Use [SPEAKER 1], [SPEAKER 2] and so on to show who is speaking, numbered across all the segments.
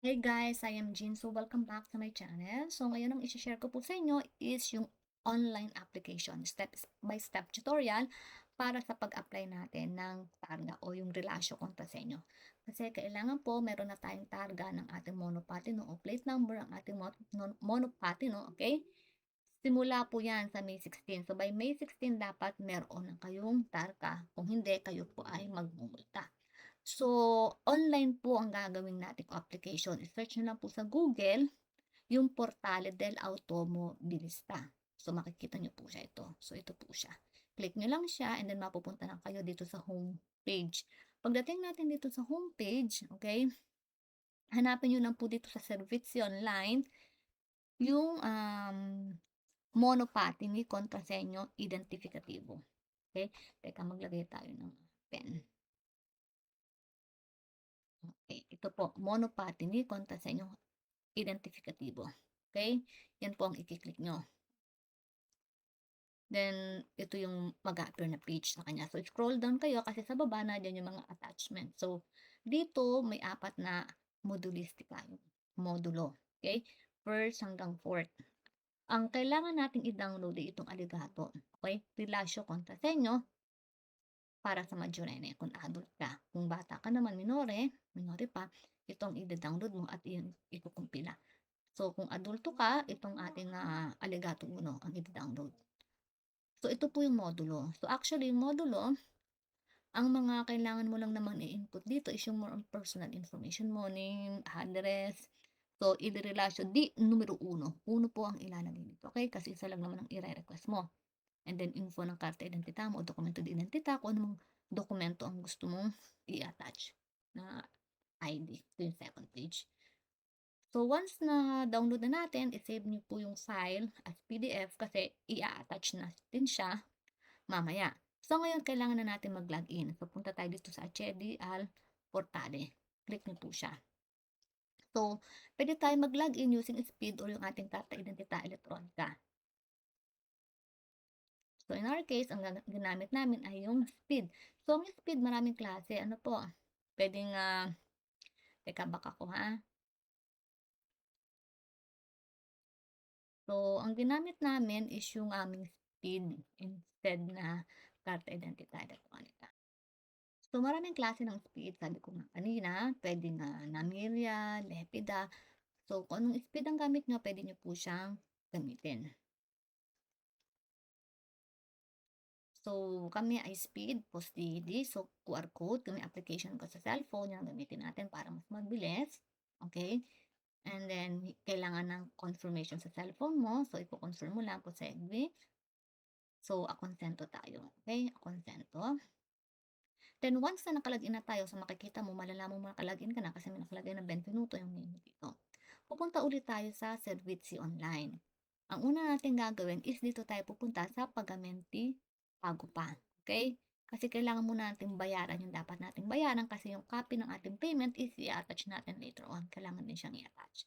[SPEAKER 1] Hey guys, I am Jean. So welcome back to my channel. So ngayon ang i-share ko po sa inyo is yung online application, step by step tutorial para sa pag-apply natin ng targa o yung relasyo kontra sa inyo. Kasi kailangan po meron na tayong targa ng ating monopatino o plate number ang ating monopatino, okay? Simula po yan sa May 16. So by May 16 dapat meron na kayong targa. Kung hindi, kayo po ay magmumulta. So, online po ang gagawin nating application. I-search nyo lang po sa Google yung Portale del Automobilista. So, makikita nyo po siya ito. So, ito po siya. Click nyo lang siya and then mapupunta lang kayo dito sa home page. Pagdating natin dito sa home page, okay, hanapin nyo lang po dito sa Servizio Online yung Monopathini Contrasenyo Identificativo. Okay? Teka, maglagay tayo ng pen. Okay, ito po, Monopathini Contrasenyo Identifikatibo. Okay? Yan po ang i-click nyo. Then, ito yung mag-appear na page sa kanya. So, scroll down kayo kasi sa baba na dyan yung mga attachment. So, dito may apat na modulistika, yung modulo. Okay? First hanggang fourth. Ang kailangan nating i-download ay itong aligato. Okay? Relasyo Contrasenyo para sa majorene kung adult ka. Kung bata ka naman, minore pa, itong i-download mo at ikukumpila. So, kung adulto ka, itong ating Allegato Uno ang i-download. So, ito po yung modulo. So, actually, yung modulo, ang mga kailangan mo lang naman i-input dito is yung more on personal information mo, name, address. So, i-relasyon, numero 1. 1 po ang ilalagay dito. Okay? Kasi isa lang naman ang i-request mo. And then, info ng karta identita mo o dokumento de identita, kung anong dokumento ang gusto mong i-attach na ID. Ito yung second page. So, once na download na natin, i-save nyo po yung file as PDF kasi i-attach natin siya mamaya. So, ngayon, kailangan na natin mag-login. So, punta tayo dito sa Accedi al Portale. Click nyo po siya. So, pwede tayo mag-login using speed or yung ating karta identita elektronika. So, in our case, ang ginamit namin ay yung speed. So, ang speed, maraming klase. Ano po? Pwedeng, teka, baka ko ha. So, ang ginamit namin is yung aming speed instead na karta identita elektronika. So, maraming klase ng speed. Sabi ko nga kanina, pwedeng Namiria, Lepida. So, kung anong speed ang gamit nyo, pwede nyo po siyang gamitin. So, kami ay speed, post-DD. So, QR code, kami application ko sa cellphone, yung gamitin natin para mas mabilis. Okay? And then, kailangan ng confirmation sa cellphone mo. So, ipo-confirm mo lang po sa EGB. So, akonsento tayo. Okay? Akonsento. Then, once na nakalagin na tayo, so makikita mo, malalaman mo nakalagin ka na kasi may nakalagay na 20 minuto yung name dito. Pupunta ulit tayo sa Servizi Online. Ang una natin gagawin is dito tayo pupunta sa Pagamenti Bago Pa. Okay? Kasi kailangan muna natin bayaran yung dapat natin bayaran kasi yung copy ng ating payment is i-attach natin later on. Kailangan din siyang i-attach.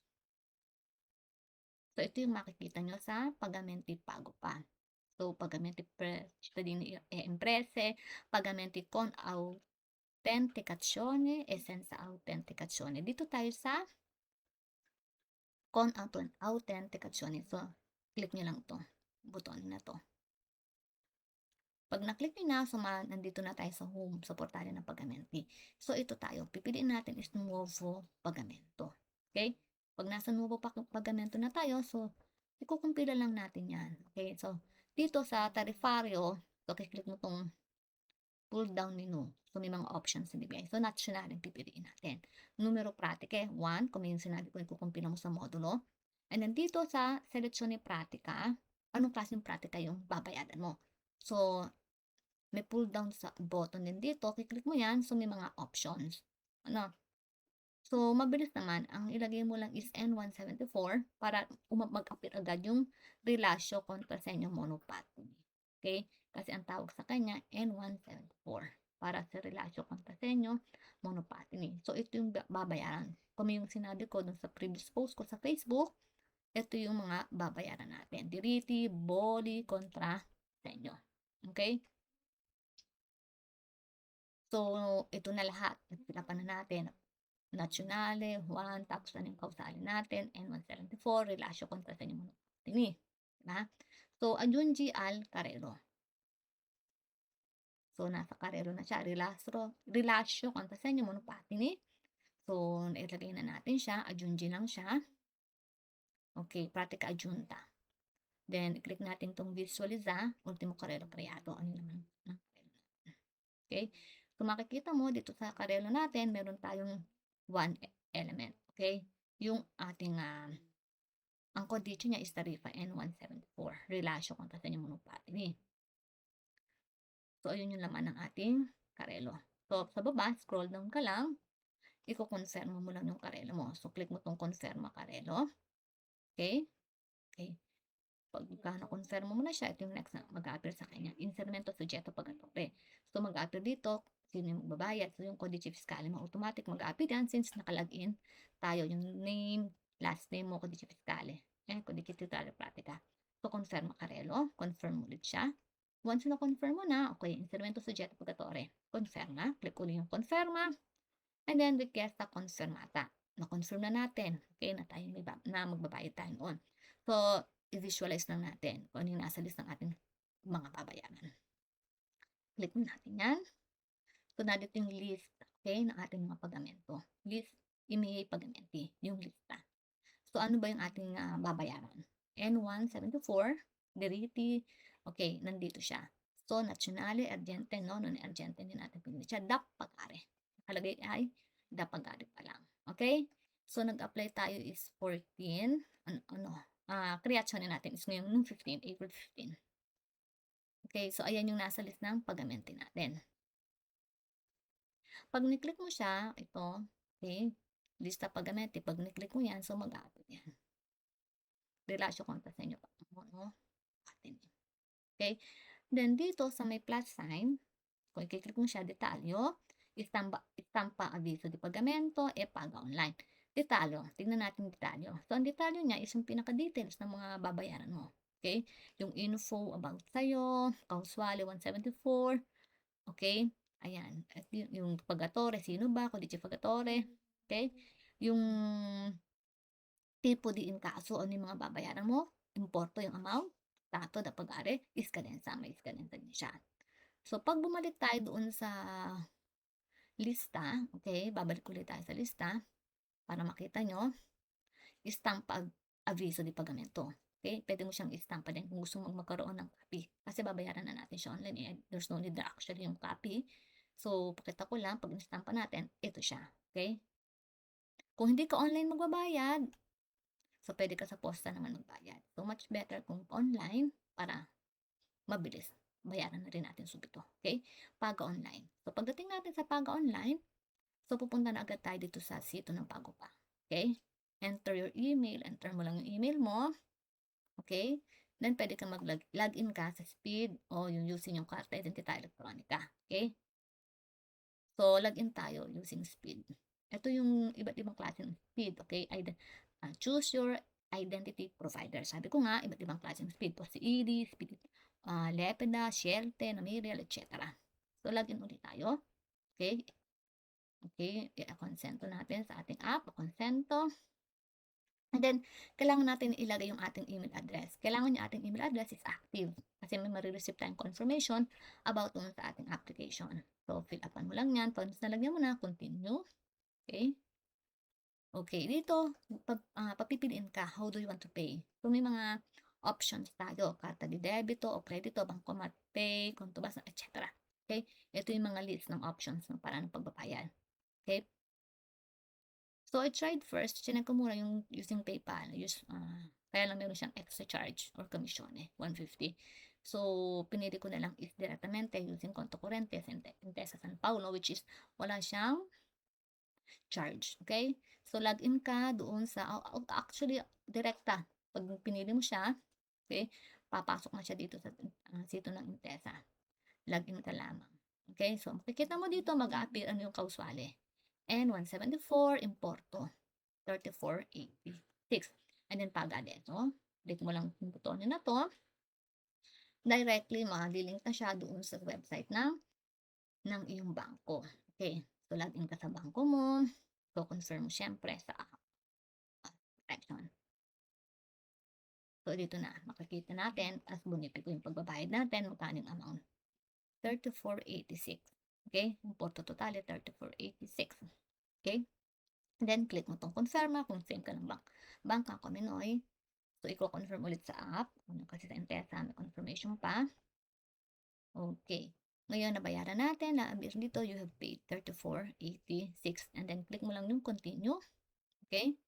[SPEAKER 1] So, ito yung makikita nyo sa Pagamenti Bago Pa. So, pagamenti cittadini e imprese, pagamenti con autenticazione e senza autenticazione. Dito tayo sa con autenticazione. So, click nyo lang to, button na to. Pag na-click nyo na, so nandito na tayo sa home, sa portale ng pagamenti. So, ito tayo. Pipiliin natin is Nuovo Pagamento. Okay? Pag nasa Nuovo Pagamento na tayo, so, ikukumpila lang natin yan. Okay? So, dito sa tarifario, so, click mo tong pull down menu. So, may mga options na bibigay. So, national yung pipiliin natin. Numero pratike, 1, kung yung sinabi ko, ikukumpila mo sa modulo. And then, dito sa seleksyon pratika, anong klaseng pratika yung babayadan mo. So, may pull down sa button din dito. Kiklik mo yan. So, may mga options. Ano? So, mabilis naman. Ang ilagay mo lang is N174 para mag-appear agad yung relasyo kontra sa inyong monopathology. Okay? Kasi ang tawag sa kanya, N174 para sa relasyo kontra sa inyo, monopathology. So, ito yung babayaran. Kung yung sinabi ko dun sa previous post ko sa Facebook, ito yung mga babayaran natin. Diriti, boli, kontra sa inyo. Okay? So, ito na lahat. Nagpinapan na natin. Nationale, 1, tapos ano yung kausali natin, N174, relasyo kontra sa inyo monopatini, di ba? So, aggiungi al carrello. So, nasa carrello na siya, relasyo kontra sa inyo monopatini. So, nailagay na natin siya, aggiungi lang siya. Okay, pratica aggiunta. Then, i-click natin 'tong visualiza, ultimo carrello creato. Ano naman ng carrello natin. Okay? So, makikita mo dito sa carrello natin, meron tayong 1 element. Okay? Yung ating, ang kondisyon niya is tarifa N174, relasyo kontra sa inyong monopatini. So, ayun yung laman ng ating carrello. So, sa baba, scroll down ka lang, iko-confirma mo lang yung carrello mo. So, click mo 'tong confirma carrello. Okay? Okay. Pagka na-confirm mo na siya, ito yung next na mag-a-appear sa kanya, inserimento soggetto pagatore. So, mag-a-appear dito, sino yung magbabayad. So, yung codice fiscale mo, automatic mag-a-appear yan since naka-login tayo, yung name, last name mo, codice fiscale. Codice titolare pratica. So, confirm carrello, confirm ulit siya. Once na-confirm mo na, okay, inserimento soggetto pagatore. Confirm na, click ulit yung confirma, and then richiesta confermata. Na-confirm na natin, okay, na tayo na magbabayad tayo noon. So, i-visualize lang natin kung ano yung nasa list ng ating mga babayaran. Click natin yan. So, nandito yung list, okay, ng ating mga pagamento. List, imiei pagamenti, yung lista. So, ano ba yung ating babayaran? N174, diritti, okay, nandito siya. So, nationale, urgente, no, non urgente, hindi natin pinili siya. DAP pagare. Nakalagay ay DAP pagare pa lang. Okay? So, nag-apply tayo is 14, creation natin is ngayon nung 15, April 15. Okay, so ayan yung nasa list ng pagamenti natin. Pag ni-click mo siya, ito, okay, lista pagamenti, pag ni-click mo yan, so mag-a-appear yan. Relasyo kontra sa inyo, no? Okay? Then dito sa may plus sign, kung i-click mo siya, detalyo, istampa aviso di pagamento, paga online. Detalyo, tingnan natin detalyo. So, ang detalyo niya is yung pinaka-details ng mga babayaran mo. Okay? Yung info about sa'yo, causale 174, okay? Ayan. At yung pagatore, sino ba? Codice pagatore. Okay? Yung tipo di inkaso, ano yung mga babayaran mo? Importo yung amount, dato da pagare, iskadensa, may iskadensa din siya. So, pag bumalik tayo doon sa lista, okay, babalik ulit tayo sa lista para makita nyo, istampa aviso di pagamento. Okay, pwede mo siyang istampa din kung gusto mong magkaroon ng copy. Kasi babayaran na natin siya online, there's no need na actually yung copy. So, pakita ko lang, pag istampa natin, ito siya. Okay? Kung hindi ka online magbabayad, so pwede ka sa posta naman magbayad. So, much better kung online para mabilis. Bayaran na rin natin subito. Okay? Paga online. So, pagdating natin sa paga online, so pupunta na agad tayo dito sa sito ng PagoPA. Okay? Enter your email. Enter mo lang yung email mo. Okay? Then, pwede kang mag-login ka sa Speed o yung using yung Carta Identità Electronica. Okay? So, login tayo using Speed. Ito yung iba't ibang klase ng Speed. Okay? Choose your identity provider. Sabi ko nga, iba't ibang klase ng Speed. POS-ED, Speed, Lepida, Shelte, Namirial, etc. So, login ulit tayo. Okay? Okay? I-consento natin sa ating app. Consento. And then, kailangan natin ilagay yung ating email address. Kailangan yung ating email address is active. Kasi may marireceive tayong confirmation about dun sa ating application. So, fill upan mo lang yan. Pag nalagyan mo na, continue. Okay? Okay, dito, papipiliin ka, how do you want to pay? So, may mga options tayo, karta di debito o kredito, Bancomat Pay, Kontobas, etc. Okay? Ito yung mga list ng options ng paraan ng pagbabayad. Okay? So, I tried first, chinek ko muna yung using PayPal. Kaya lang meron siyang extra charge or commission 150. So, pinili ko na lang is directamente using Konto Kurente, Intesa San Paulo, which is wala siyang charge. Okay? So, login ka doon sa, actually, direkta. Pag pinili mo siya, okay, papasok na siya dito sa sito ng Intesa. Login ka lamang. Okay? So, makikita mo dito, mag-a-appear ano yung kauswale. N174, importo, 3486. And then, pag-adeto. Click mo lang yung buton na to. Directly, makalilink na siya doon sa website ng iyong bangko. Okay. So, login ka sa bangko mo. Iko-confirm mo siyempre sa section. So, dito na makikita natin as bonifico yung pagbabayad natin, magkano yung amount. 34.86. Okay? Yung porto totale, 34.86. Okay? Then, click mo tong confirm kung same ka ng bank ako Minoy. So, i-confirm ulit sa app. Ano kasi sa Intesa, may confirmation pa. Okay. Ngayon, nabayaran natin. Na-appear dito, you have paid 34.86. And then, click mo lang yung continue. Okay?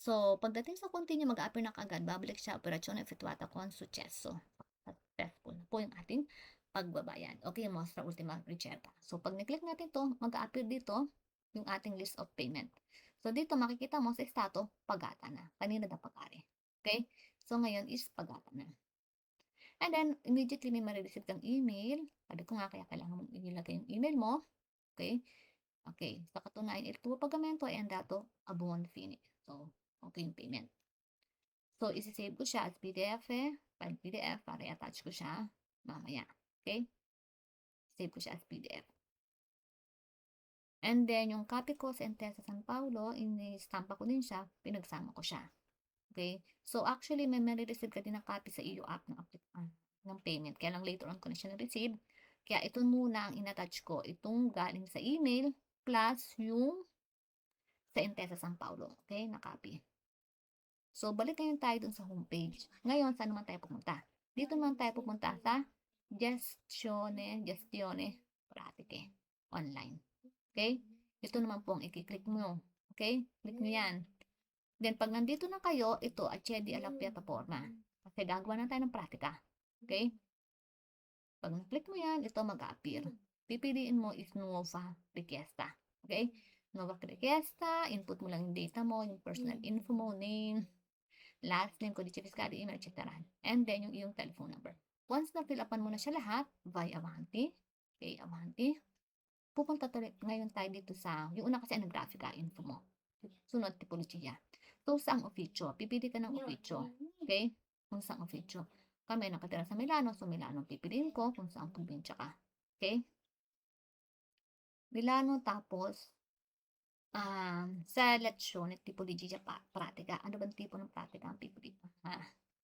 [SPEAKER 1] So, pagdating sa continue, mag-a-appear na kaagad. Babalik siya, operasyon effettuata con successo. Successful na po yung ating pagbabayad. Okay, mostra ultima ricerca. So, pag ni-click natin to, mag-a-appear dito yung ating list of payment. So, dito makikita mo sa stato, pagata na. Kanina na pagkari. Okay? So, ngayon is pagata na. And then, immediately may marireceive kang email. Sabi ko nga, kaya kailangan mong ilagay yung email mo. Okay? Okay. Sa katunayan, il tuo pagamento è andato a buon fine. So, okay yung payment. So, isi-save ko siya as PDF, file PDF para i-attach ko siya mamaya. Okay? Save ko siya as PDF. And then, yung copy ko sa Intesa San Paulo, ini-stampa ko din siya, pinagsama ko siya. Okay? So, actually, may marireceive ka din na copy sa iyo app ng payment. Kaya lang later on ko na siya na-receive. Kaya ito muna ang in-attach ko. Itong galing sa email plus yung sa Intesa San Paulo. Okay? Na copy. So, balik ngayon tayo dun sa homepage. Ngayon, saan naman tayo pupunta? Dito naman tayo pupunta sa Gestione Pratiche online. Okay? Ito naman po ang i-click mo. Okay? Click nyo yan. Then, pag nandito na kayo, ito, accedi alla piattaforma. Kasi gagawa na tayo ng pratika. Okay? Pag na-click mo yan, ito mag-a-appear. Pipiliin mo is Nuova Richiesta. Okay? Nuova Richiesta, input mo lang yung data mo, yung personal info mo, name, last name, codice fiscale, email, etc. And then, yung iyong telephone number. Once na-fill upan mo na siya lahat, by Avanti. Okay, Avanti. Pupunta ngayon tayo dito sa, yung una kasi ang grafika info mo. Sunod, tipologiya. So, saang officio? Pipili ka ng officio. Okay? Kung saang officio. Kami nakatira sa Milano, so Milano pipiliin ko kung saang probinsya ka. Okay? Milano, tapos, selezione tipologia pratica. Ano bang tipo ng pratica ang pipiliin mo?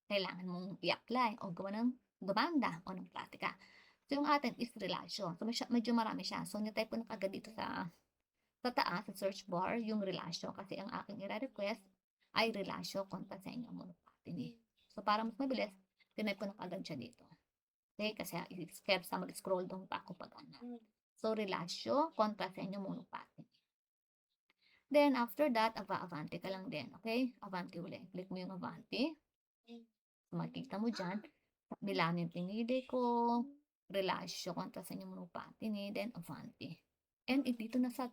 [SPEAKER 1] Kailangan mong i-apply o gawa ng demanda o ng pratica. So, yung atin is relasyon. So, medyo marami siya. So, type ko na kagad dito sa taas, sa search bar, yung relasyon. Kasi ang aking i-request ay relasyon kontra sa inyong monopatini. So, para mas mabilis, tinype ko na kagad siya dito. Okay? Kasi scared sa mag-scroll down pa ako pag ano. So, relasyon kontra sa inyong monopatini. Then, after that, Avanti ka lang din. Okay? Avanti ulit. Click mo yung Avanti. Makikita mo dyan. Milano yung pinili ko. Relasyon kontra sa inyong monopatini. Then, Avanti. And dito na sa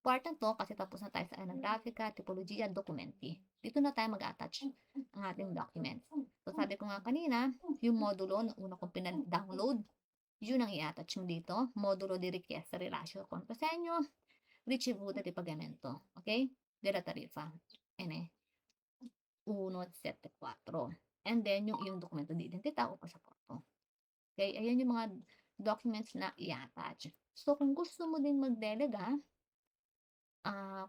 [SPEAKER 1] part na to, kasi tapos na tayo sa grafika, tipologiya, documenti. Dito na tayo mag-attach ang ating documents. So, sabi ko nga kanina, yung modulo na una kong pinag-download, yun ang i-attach mo dito. Modulo di richiesta relasyon kontra sa inyo. Ricevuta di pagamento. Okay? Della tarifa. N 174. And then, yung iyong dokumento di identita o pasaporto. Okay? Ayan yung mga documents na i-attach. So, kung gusto mo din mag-delega,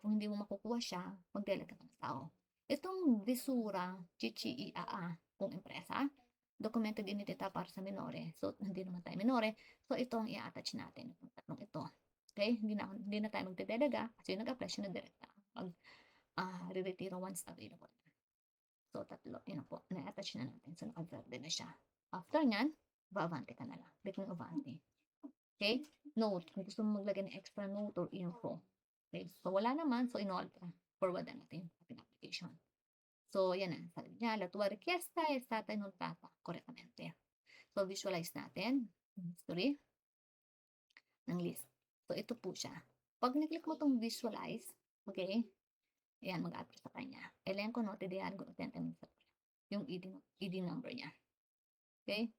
[SPEAKER 1] kung hindi mo makukuha siya, mag-delega ng tao. Itong Visura, CCIAA, kung impresa, dokumento di identita para sa minore. So, hindi naman tayo minore. So, ito ang i-attach natin. Itong tatlong ito. Okay? Hindi na tayo magdedelega kasi yung nag-apply siya na direkta. Re-retiro once available. So, tatlo. Yun po. Na-attach na natin. So, naka-verde na siya. After nyan, ba-avante ka na lang. Click mo avante. Okay? Note. Kung gusto mo maglagay ng extra note or info. Okay? So, wala naman. So, forward na natin yung application. So, yan na. Sabi niya, la tua richiesta è stata inoltrata correttamente. So, visualize natin yung history ng list. So, ito po siya. Pag ni-click mo itong visualize, okay, ayan, mag-apply sa kanya. Elenco note de algo utente yung ID number niya. Okay?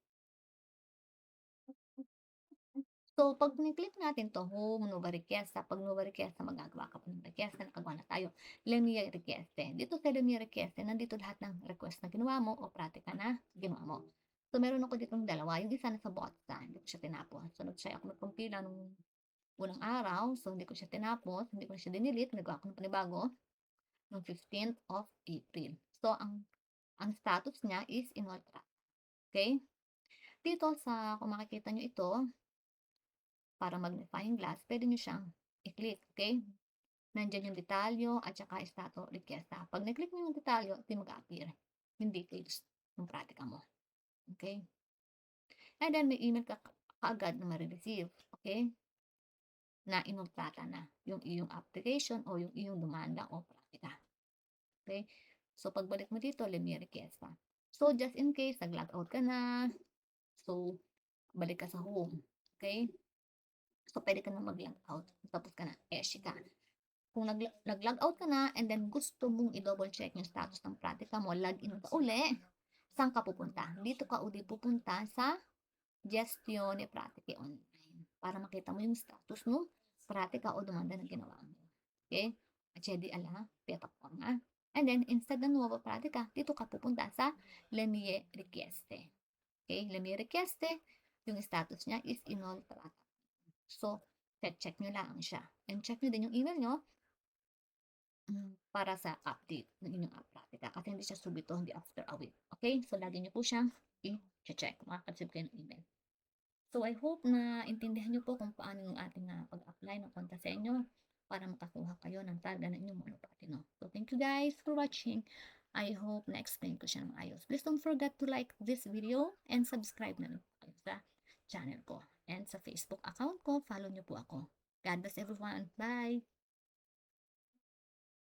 [SPEAKER 1] So, pag ni-click natin to, home, nuova richiesta, pag nuova richiesta, magagawa ka po ng richiesta, nakagawa na tayo. Le mie richieste. Dito sa le mie richieste, nandito lahat ng request na ginawa mo o pratika na ginawa mo. So, meron ako ditong dalawa. Yung isa nasa botsa, hindi ko siya tinapon. So, nag-try ako magkumpila nung unang araw. So, hindi ko siya tinapos, hindi ko na siya dinilit, nagawa ko ng panibago noong 15th of April. So, ang status niya is in all track. Okay? Dito sa kung makikita niyo ito, para magnifying glass, puwede niyo siyang i-click, okay? Nandiyan yung detalyo at saka estado requesta. 'Pag na-click mo yung detalyo, 'di mag-a-appear yung details ng pratika mo, okay? And then may email ka kaagad na mare-receive, okay? Na inontrata na yung iyong application o yung iyong demanda o pratika, okay? So pagbalik mo dito, Lemay Requesta. So just in case nag-logout ka na, so balik ka sa home, okay? So pwede ka na mag-logout, tapos ka na, eshi ka. Kung nag-logout ka na and then gusto mong i-double check yung status ng pratika mo, login ka uli, saan ka pupunta? Dito ka uli pupunta sa Gestione Pratiche Online para makita mo yung status mo pratika o demanda na ginawa mo. Okay? Accedi alla piattaforma. And then, instead ng nuova pratica, dito ka pupunta sa Le mie richieste. Okay? Le mie richieste, yung status niya is inoltrata. So, check nyo lang siya. And check nyo din yung email nyo para sa update ng inyong pratika. Kasi hindi siya subito, hindi after a week. Okay? So, lagi nyo po siyang i-check. Makaka-receive kayo ng email. So, I hope na intindihan niyo po kung paano yung ating pag-apply ng konta sa inyo para makakuha kayo ng targa ng inyong monopathy, no? So, thank you guys for watching. I hope na-explain ko siya ng ayos. Please don't forget to like this video and subscribe na rin po kayo sa channel ko. And sa Facebook account ko, follow niyo po ako. God bless everyone. Bye!